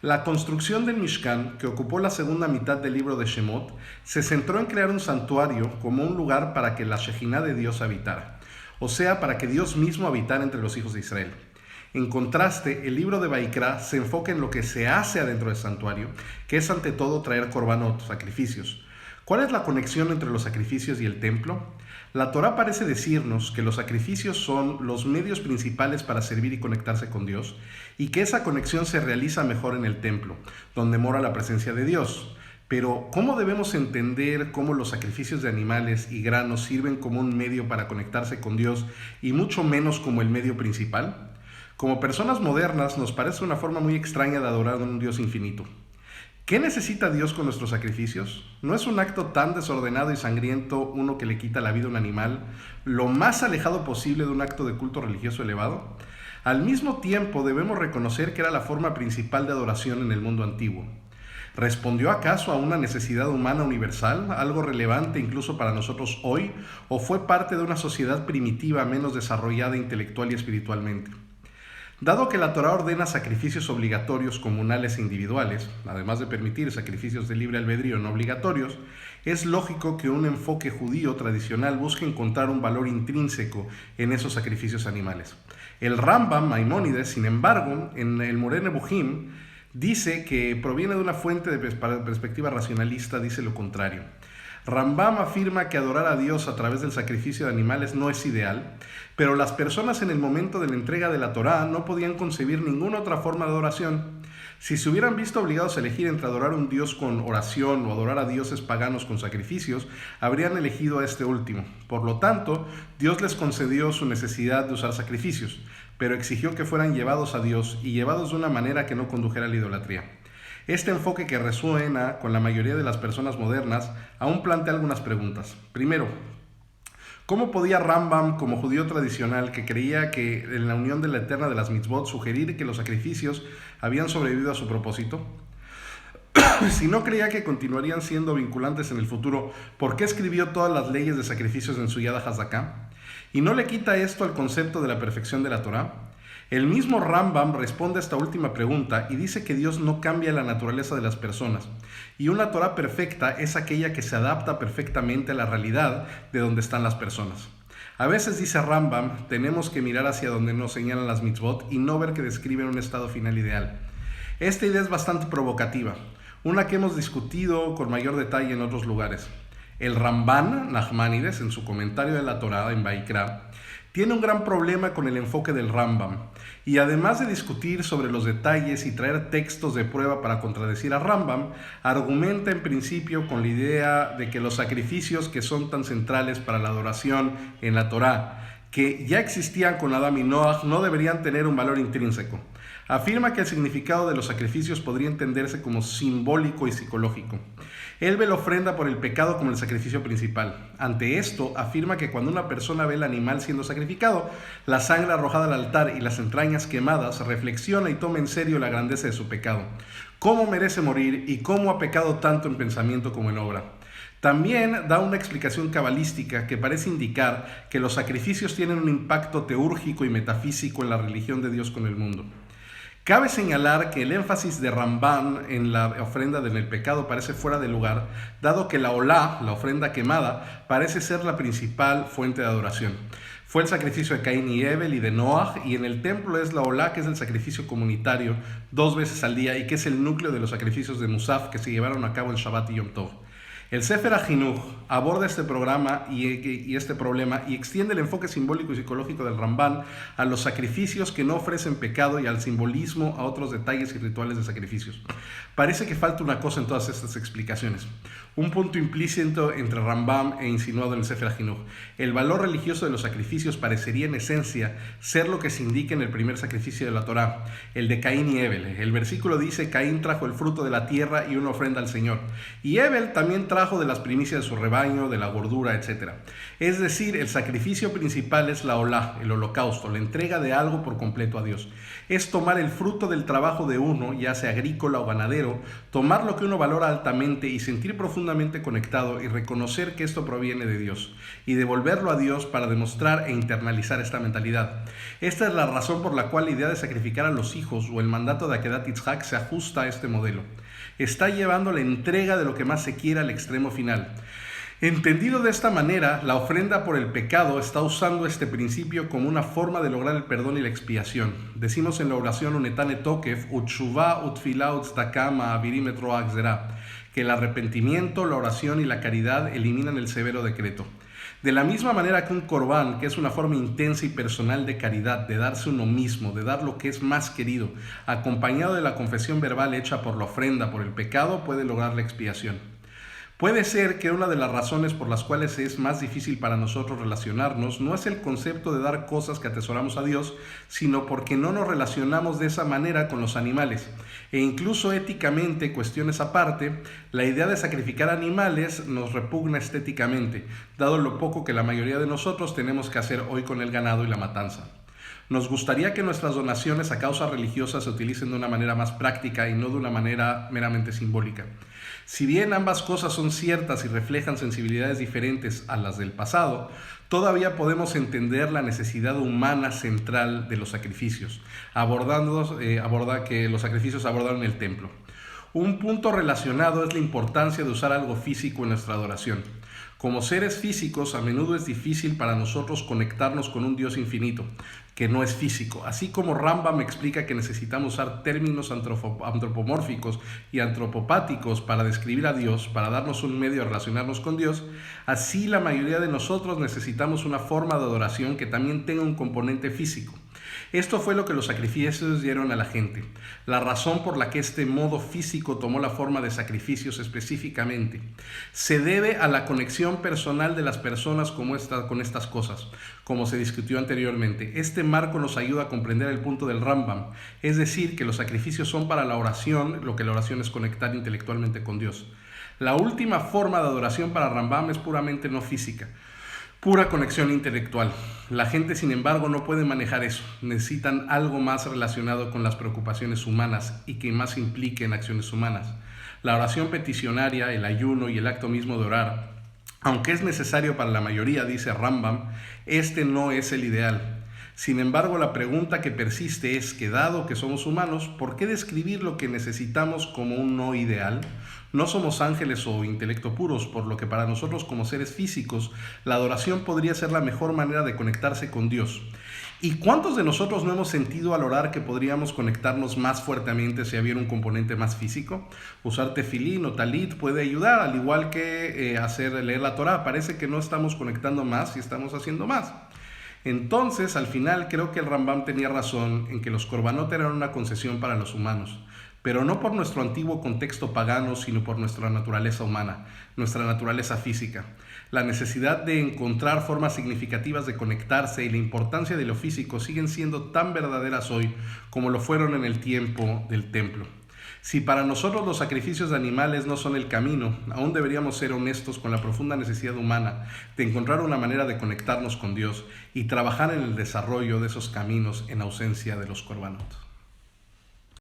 La construcción del Mishkan, que ocupó la segunda mitad del libro de Shemot, se centró en crear un santuario como un lugar para que la Shejinah de Dios habitara, o sea, para que Dios mismo habitara entre los hijos de Israel. En contraste, el libro de Vaikra se enfoca en lo que se hace adentro del santuario, que es ante todo traer korbanot, sacrificios. ¿Cuál es la conexión entre los sacrificios y el templo? La Torá parece decirnos que los sacrificios son los medios principales para servir y conectarse con Dios, y que esa conexión se realiza mejor en el templo, donde mora la presencia de Dios. Pero, ¿cómo debemos entender cómo los sacrificios de animales y granos sirven como un medio para conectarse con Dios y mucho menos como el medio principal? Como personas modernas nos parece una forma muy extraña de adorar a un Dios infinito. ¿Qué necesita Dios con nuestros sacrificios? ¿No es un acto tan desordenado y sangriento uno que le quita la vida a un animal, lo más alejado posible de un acto de culto religioso elevado? Al mismo tiempo debemos reconocer que era la forma principal de adoración en el mundo antiguo. ¿Respondió acaso a una necesidad humana universal, algo relevante incluso para nosotros hoy, o fue parte de una sociedad primitiva menos desarrollada intelectual y espiritualmente? Dado que la Torá ordena sacrificios obligatorios comunales e individuales, además de permitir sacrificios de libre albedrío no obligatorios, es lógico que un enfoque judío tradicional busque encontrar un valor intrínseco en esos sacrificios animales. El Rambam Maimónides, sin embargo, en el Moreh Nebuchim, dice que proviene de una fuente de perspectiva racionalista, dice lo contrario. Rambam afirma que adorar a Dios a través del sacrificio de animales no es ideal, pero las personas en el momento de la entrega de la Torá no podían concebir ninguna otra forma de adoración. Si se hubieran visto obligados a elegir entre adorar a un Dios con oración o adorar a dioses paganos con sacrificios, habrían elegido a este último. Por lo tanto, Dios les concedió su necesidad de usar sacrificios, pero exigió que fueran llevados a Dios y llevados de una manera que no condujera a la idolatría. Este enfoque, que resuena con la mayoría de las personas modernas, aún plantea algunas preguntas. Primero, ¿cómo podía Rambam, como judío tradicional que creía que en la unión de la eterna de las mitzvot, sugerir que los sacrificios habían sobrevivido a su propósito? Si no creía que continuarían siendo vinculantes en el futuro, ¿por qué escribió todas las leyes de sacrificios en su Yad HaZaká? ¿Y no le quita esto al concepto de la perfección de la Torá? El mismo Rambam responde a esta última pregunta y dice que Dios no cambia la naturaleza de las personas, y una Torá perfecta es aquella que se adapta perfectamente a la realidad de donde están las personas. A veces, dice Rambam, tenemos que mirar hacia donde nos señalan las mitzvot y no ver que describen un estado final ideal. Esta idea es bastante provocativa, una que hemos discutido con mayor detalle en otros lugares. El Ramban Nachmanides, en su comentario de la Torá en Vaikra, tiene un gran problema con el enfoque del Rambam, y además de discutir sobre los detalles y traer textos de prueba para contradecir a Rambam, argumenta en principio con la idea de que los sacrificios que son tan centrales para la adoración en la Torá, que ya existían con Adán y Noah, no deberían tener un valor intrínseco. Afirma que el significado de los sacrificios podría entenderse como simbólico y psicológico. Él ve la ofrenda por el pecado como el sacrificio principal. Ante esto, afirma que cuando una persona ve el animal siendo sacrificado, la sangre arrojada al altar y las entrañas quemadas, reflexiona y toma en serio la grandeza de su pecado. ¿Cómo merece morir y cómo ha pecado tanto en pensamiento como en obra? También da una explicación cabalística que parece indicar que los sacrificios tienen un impacto teúrgico y metafísico en la religión de Dios con el mundo. Cabe señalar que el énfasis de Rambam en la ofrenda del pecado parece fuera de lugar, dado que la olá, la ofrenda quemada, parece ser la principal fuente de adoración. Fue el sacrificio de Caín y Abel y de Noah, y en el templo es la olá, que es el sacrificio comunitario 2 veces al día y que es el núcleo de los sacrificios de Musaf que se llevaron a cabo en Shabbat y Yom Tov. El Sefer HaChinuch aborda este programa y este problema y extiende el enfoque simbólico y psicológico del Rambam a los sacrificios que no ofrecen pecado y al simbolismo a otros detalles y rituales de sacrificios. Parece que falta una cosa en todas estas explicaciones. Un punto implícito entre Rambam e insinuado en el Sefer HaChinuch. El valor religioso de los sacrificios parecería en esencia ser lo que se indica en el primer sacrificio de la Torá, el de Caín y Abel. El versículo dice: Caín trajo el fruto de la tierra y una ofrenda al Señor, y Abel también trajo trajo de las primicias de su rebaño, de la gordura, etc. Es decir, el sacrificio principal es la olá, el holocausto, la entrega de algo por completo a Dios. Es tomar el fruto del trabajo de uno, ya sea agrícola o ganadero, tomar lo que uno valora altamente y sentir profundamente conectado y reconocer que esto proviene de Dios, y devolverlo a Dios para demostrar e internalizar esta mentalidad. Esta es la razón por la cual la idea de sacrificar a los hijos o el mandato de Akedat Yitzhak se ajusta a este modelo. Está llevando la entrega de lo que más se quiera al extremo final. Entendido de esta manera, la ofrenda por el pecado está usando este principio como una forma de lograr el perdón y la expiación. Decimos en la oración Unetane Tokef, Utshuva, Utfila, Utzdaka, Ma'avirim et Roa Gzera, que el arrepentimiento, la oración y la caridad eliminan el severo decreto. De la misma manera que un corbán, que es una forma intensa y personal de caridad, de darse uno mismo, de dar lo que es más querido, acompañado de la confesión verbal hecha por la ofrenda, por el pecado, puede lograr la expiación. Puede ser que una de las razones por las cuales es más difícil para nosotros relacionarnos no es el concepto de dar cosas que atesoramos a Dios, sino porque no nos relacionamos de esa manera con los animales. E incluso éticamente, cuestiones aparte, la idea de sacrificar animales nos repugna estéticamente, dado lo poco que la mayoría de nosotros tenemos que hacer hoy con el ganado y la matanza. Nos gustaría que nuestras donaciones a causas religiosas se utilicen de una manera más práctica y no de una manera meramente simbólica. Si bien ambas cosas son ciertas y reflejan sensibilidades diferentes a las del pasado, todavía podemos entender la necesidad humana central de los sacrificios, que los sacrificios abordaron el templo. Un punto relacionado es la importancia de usar algo físico en nuestra adoración. Como seres físicos, a menudo es difícil para nosotros conectarnos con un Dios infinito, que no es físico. Así como Rambam explica que necesitamos usar términos antropomórficos y antropopáticos para describir a Dios, para darnos un medio a relacionarnos con Dios, así la mayoría de nosotros necesitamos una forma de adoración que también tenga un componente físico. Esto fue lo que los sacrificios dieron a la gente, la razón por la que este modo físico tomó la forma de sacrificios específicamente. Se debe a la conexión personal de las personas con estas cosas, como se discutió anteriormente. Este marco nos ayuda a comprender el punto del Rambam, es decir, que los sacrificios son para la oración, lo que la oración es conectar intelectualmente con Dios. La última forma de adoración para Rambam es puramente no física, pura conexión intelectual. La gente, sin embargo, no puede manejar eso. Necesitan algo más relacionado con las preocupaciones humanas y que más implique en acciones humanas. La oración peticionaria, el ayuno y el acto mismo de orar, aunque es necesario para la mayoría, dice Rambam, este no es el ideal. Sin embargo, la pregunta que persiste es que, dado que somos humanos, ¿por qué describir lo que necesitamos como un no ideal? No somos ángeles o intelecto puros, por lo que para nosotros como seres físicos, la adoración podría ser la mejor manera de conectarse con Dios. ¿Y cuántos de nosotros no hemos sentido al orar que podríamos conectarnos más fuertemente si hubiera un componente más físico? Usar tefilín o talit puede ayudar, al igual que leer la Torá. Parece que no estamos conectando más y estamos haciendo más. Entonces, al final, creo que el Rambam tenía razón en que los korbanot eran una concesión para los humanos, pero no por nuestro antiguo contexto pagano, sino por nuestra naturaleza humana, nuestra naturaleza física. La necesidad de encontrar formas significativas de conectarse y la importancia de lo físico siguen siendo tan verdaderas hoy como lo fueron en el tiempo del templo. Si para nosotros los sacrificios de animales no son el camino, aún deberíamos ser honestos con la profunda necesidad humana de encontrar una manera de conectarnos con Dios y trabajar en el desarrollo de esos caminos en ausencia de los korbanot.